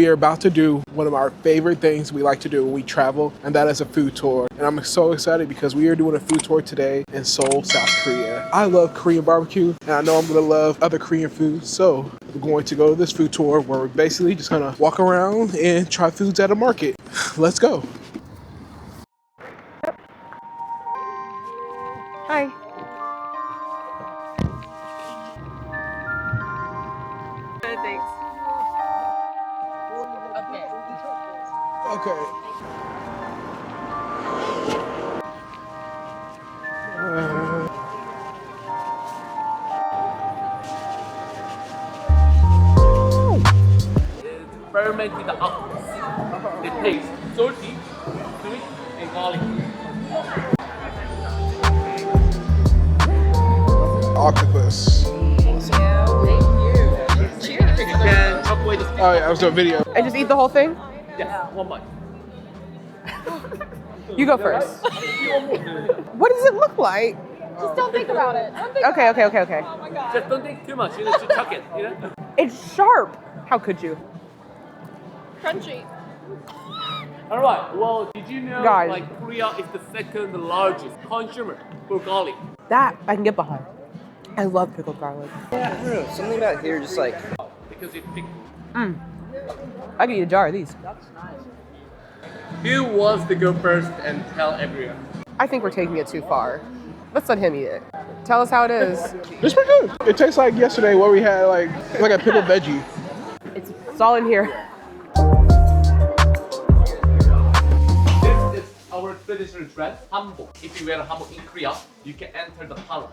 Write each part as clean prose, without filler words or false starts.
we are about to do one of our favorite things we like to do when we travel, and that is a food tour. And I'm so excited because we are doing a food tour today in Seoul, South Korea. I love Korean barbecue, and I know I'm gonna love other Korean food, so we're going to go to this food tour where we're basically just gonna walk around and try foods at a market. Let's go. Hi. Thanks. Okay. Fermented octopus. It tastes salty, sweet, and garlicky. Octopus. You can chop away the skin. Oh yeah, I was doing video. And just eat the whole thing? Yeah, one bite. You go first. What does it look like? Just don't think about it. Don't think Okay. Oh my god. Just don't think too much, you know, just chuck it, you know? It's sharp. How could you? Crunchy. Alright, well, did you know Guys. like Korea is the second largest consumer for garlic? That I can get behind. I love pickled garlic. I don't know, something about here just like... Because it's big. I could eat a jar of these. Who wants to go first and tell everyone? I think we're taking it too far. Let's let him eat it. Tell us how it is. It's pretty good. It tastes like yesterday where we had like a pickled veggie. It's all in here. This is our traditional dress, hanbok. If you wear a hanbok in Korea, you can enter the palace.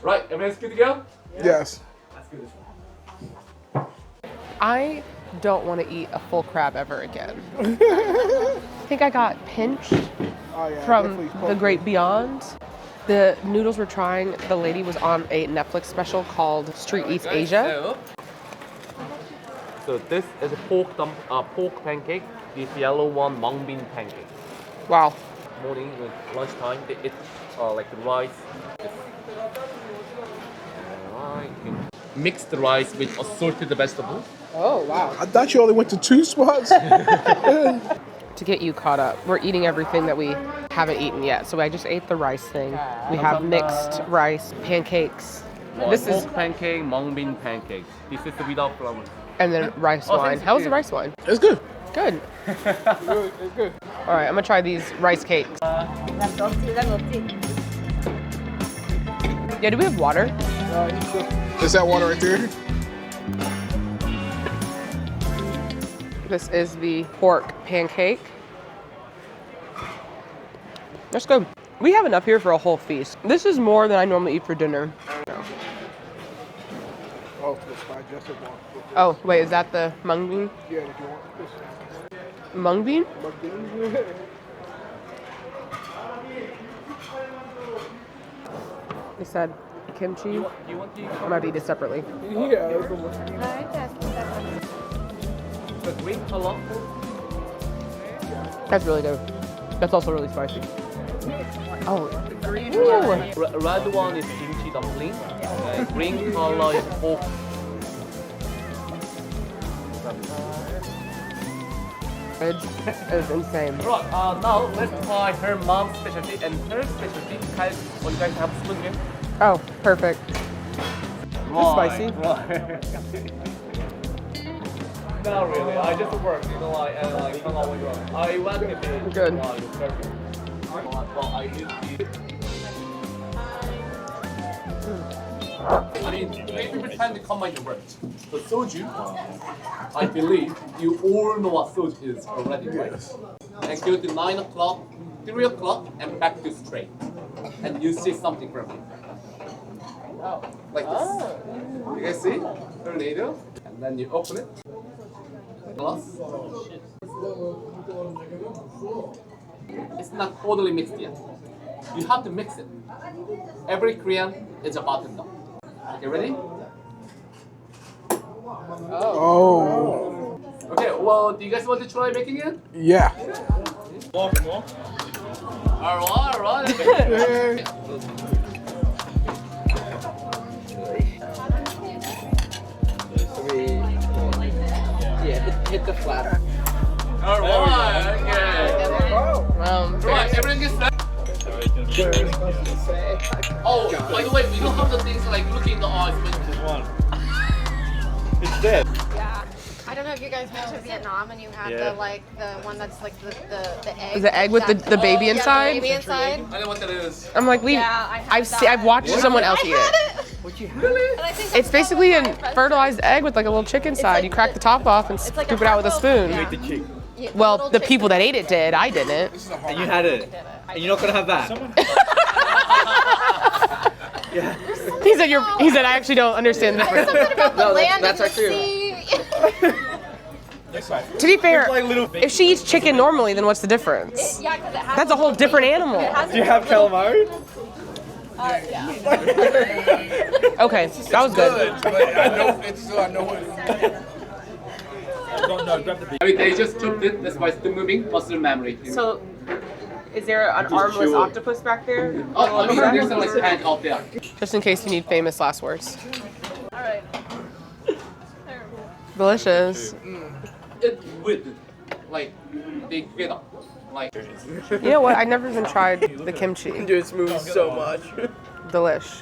Right, everyone's good to go? Yes. Let's do this. I don't want to eat a full crab ever again. I think I got pinched Oh, yeah, from definitely the great beyond. The noodles we're trying, the lady was on a Netflix special called Street Eats Asia. So this is a pork pancake. This yellow one, mung bean pancake. Wow. Morning, lunchtime, they eat like the rice. Alright, you can mix the rice with assorted vegetables. Oh, wow. I thought you only went to 2 spots. To get you caught up, we're eating everything that we haven't eaten yet. So I just ate the rice thing. We have mixed rice, pancakes. This is, pork pancake, mung bean pancake. This is without flour. and then rice wine. How was the rice wine? It's good. Good. It's good. All right, I'm gonna try these rice cakes. Yeah, do we have water? Is that water right there? This is the pork pancake. That's good. We have enough here for a whole feast. This is more than I normally eat for dinner. Oh, it's digestive one. Oh, wait, is that the mung bean? Yeah, if you want this. Mung bean? They said kimchi. You want to I'm gonna eat it separately. Yeah. the green color? That's really good. That's also really spicy. Oh, Red one is kimchi dumpling. Green color is pork. it's insane. Right, now let's try her mom's specialty and her specialty. Guys, want you guys to have a spoon here? Oh, perfect. spicy? Right. Not really. I just work, you know, like not always wrong. I went with it. Good. Perfect. Well, I used to. I mean, maybe pretend to combine your words. But soju, I believe you all know what soju is already, right? And go to 9 o'clock, 3 o'clock, and back to straight. And you see something from it. Like this. You guys see? Tornado. And then you open it. Glass. It's not totally mixed yet. You have to mix it. Every Korean is a bartender. Okay, ready? Oh. Okay, well, do you guys want to try making it? Yeah. More? Alright. Okay. Yeah, hit the flap. Alright, okay. Right, everything is set. Oh, by the way, we don't have the things like looking in the eyes. It's dead. Yeah. I don't know if you guys went to Vietnam and you had the one that's like the egg. Is the egg with the baby inside? Yeah, the baby inside. I know what that is. I'm like, I've watched someone else eat it. It's basically a fertilized egg with like a little chick inside. You crack the top off and scoop it out with a spoon. Make the cheek. Well, the people that ate it did. I didn't. And you had it. And you're not gonna have that. Yeah. He said I actually don't understand the difference. Something about the No, land that's of actually the sea. To be fair, if she eats chicken normally, then what's the difference? Yeah, because it has. That's a whole different animal. Do you have calamari? Yeah. Okay, that was good. But I know what. I mean, they just took it. That's why it's still moving. Muscle memory. So, is there an armless octopus back there? Oh, I mean, there's some like hand out there. Just in case you need famous last words. All right. Delicious. It's with like they together. Like You know what? I never even tried the kimchi. Dude, it's moving so much. Delish.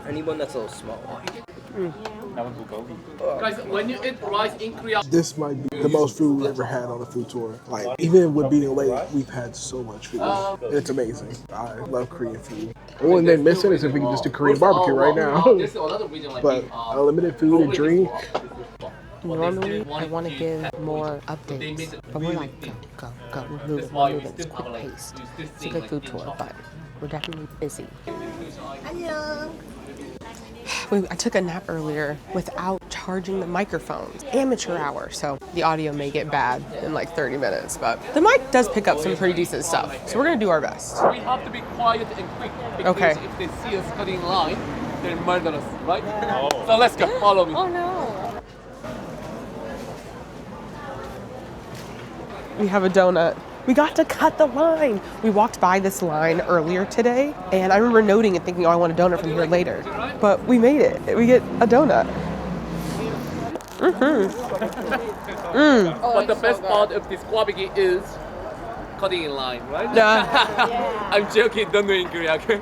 I need one that's a little small. guys, when you eat rice in Korea, This might be the most food we've ever had on a food tour. Like, even with being late, we've had so much food. It's amazing. I love Korean food. The only thing missing is if we can just do Korean barbecue right now. There's another reason like But unlimited food and drink. Normally, I want to give more updates, but we're like, go, we're moving, it's quick pace. It's a good food tour, but we're definitely busy. I took a nap earlier without charging the microphones. Amateur hour, so the audio may get bad in like 30 minutes, but the mic does pick up some pretty decent stuff, so we're gonna do our best. we have to be quiet and quick because Okay. if they see us cutting line, they'll murder us, right? So let's go. Follow me. Oh no. We have a donut. We got to cut the line. We walked by this line earlier today, and I remember noting and thinking, oh, I want a donut from here later. But we made it. We get a donut. But the best part of this barbecue is cutting in line, right? I'm joking, don't know in Korea. Okay?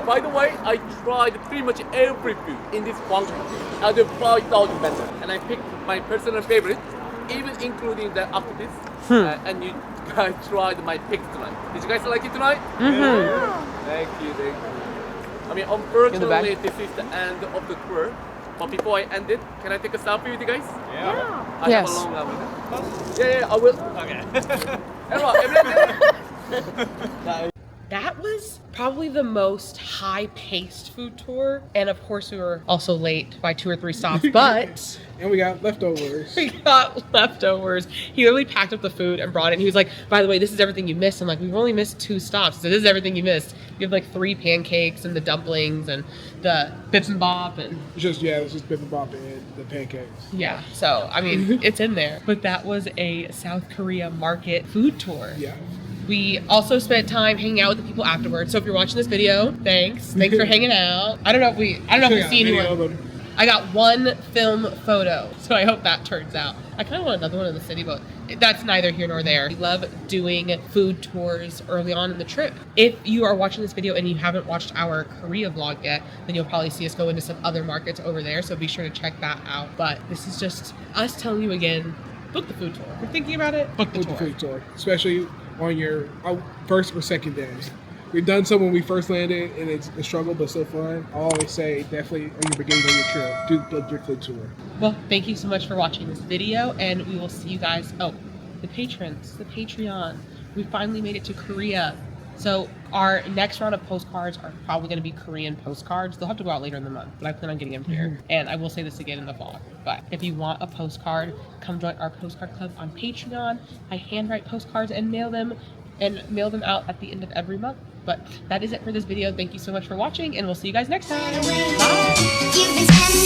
By the way, I tried pretty much every food in this function out of 5,000 vendors, and I picked my personal favorite, even including the octopus. And you guys tried my pick tonight. Did you guys like it tonight? Thank you. I mean, unfortunately, this is the end of the tour. But before I end it, can I take a selfie with you guys? Yeah. I Yes. have a long line. Yeah, I will. Okay. Everyone. That was probably the most high-paced food tour. And of course, we were also late by 2 or 3 stops, but And we got leftovers. we got leftovers. He literally packed up the food and brought it. And he was like, by the way, this is everything you missed. I'm like, we've only missed 2 stops. So this is everything you missed. You have like 3 pancakes and the dumplings and the bibimbap and It's just bibimbap and the pancakes. yeah. So, I mean, it's in there. But that was a South Korea market food tour. Yeah. We also spent time hanging out with the people afterwards. So if you're watching this video, thanks for hanging out. I don't know if we see anyone. I got 1 film photo, so I hope that turns out. I kind of want another one in the city, but that's neither here nor there. We love doing food tours early on in the trip. If you are watching this video and you haven't watched our Korea vlog yet, then you'll probably see us go into some other markets over there, so be sure to check that out. But this is just us telling you again, book the food tour. If you're thinking about it, book the With tour. the food tour, especially on your first or second day. We've done some when we first landed, and it's a struggle, but still fun. I always say, definitely on your beginning of your trip, do book your food tour. Well, thank you so much for watching this video, and we will see you guys. Oh, the patrons, the Patreon. We finally made it to Korea. So our next round of postcards are probably going to be Korean postcards. They'll have to go out later in the month, but I plan on getting them here. And I will say this again in the vlog, but if you want a postcard, come join our postcard club on Patreon. I handwrite postcards and mail them out at the end of every month. But that is it for this video. Thank you so much for watching, and we'll see you guys next time. Bye.